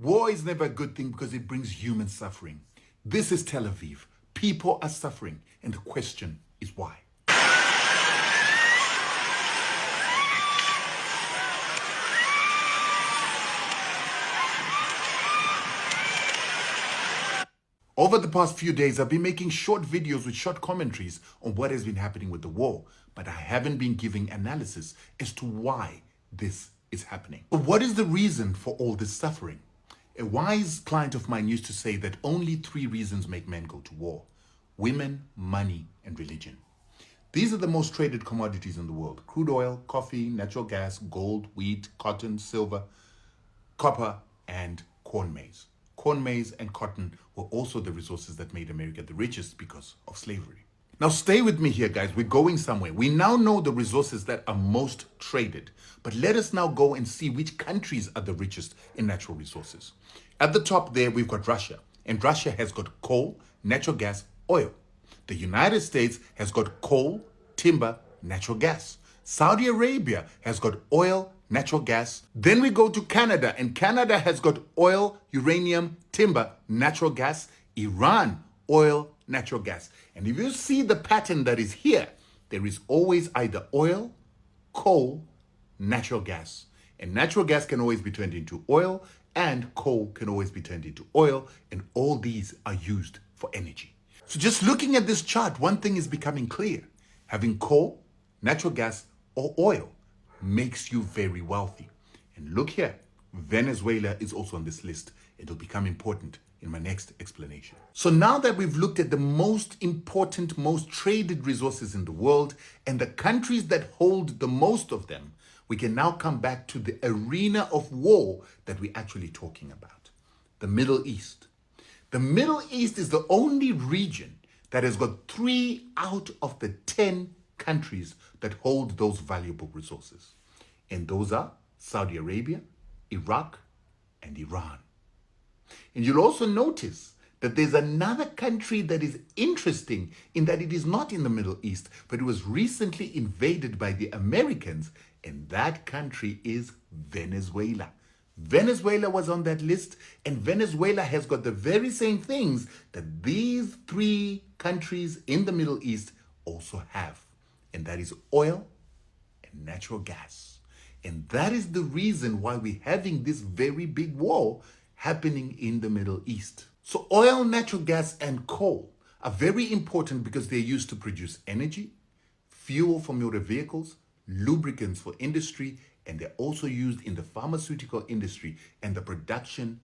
War is never a good thing because it brings human suffering. This is Tel Aviv. People are suffering, and the question is why. Over the past few days, I've been making short videos with short commentaries on what has been happening with the war, but I haven't been giving analysis as to why this is happening. But what is the reason for all this suffering? A wise client of mine used to say that only 3 reasons make men go to war: women, money, and religion. These are the most traded commodities in the world: crude oil, coffee, natural gas, gold, wheat, cotton, silver, copper, and corn maize. Corn, maize, and cotton were also the resources that made America the richest because of slavery. Now stay with me here, guys. We're going somewhere. We now know the resources that are most traded, but let us now go and see which countries are the richest in natural resources. At the top there, we've got Russia, and Russia has got coal, natural gas, oil. The United States has got coal, timber, natural gas. Saudi Arabia has got oil, natural gas. Then we go to Canada, and Canada has got oil, uranium, timber, natural gas. Iran, oil, natural gas. And if you see the pattern that is here, there is always either oil, coal, natural gas. And natural gas can always be turned into oil, and coal can always be turned into oil, and all these are used for energy. So just looking at this chart, one thing is becoming clear. Having coal, natural gas, or oil makes you very wealthy. And look here, Venezuela is also on this list. It'll become important in my next explanation. So now that we've looked at the most important, most traded resources in the world and the countries that hold the most of them, we can now come back to the arena of war that we're actually talking about: the Middle East. The Middle East is the only region that has got 3 out of the 10 countries that hold those valuable resources. And those are Saudi Arabia, Iraq, and Iran. And you'll also notice that there's another country that is interesting in that it is not in the Middle East, but it was recently invaded by the Americans, and that country is Venezuela. Venezuela was on that list, and Venezuela has got the very same things that these 3 countries in the Middle East also have. And that is oil and natural gas. And that is the reason why we're having this very big war happening in the Middle East. So oil, natural gas, and coal are very important because they're used to produce energy, fuel for motor vehicles, lubricants for industry, and they're also used in the pharmaceutical industry and the production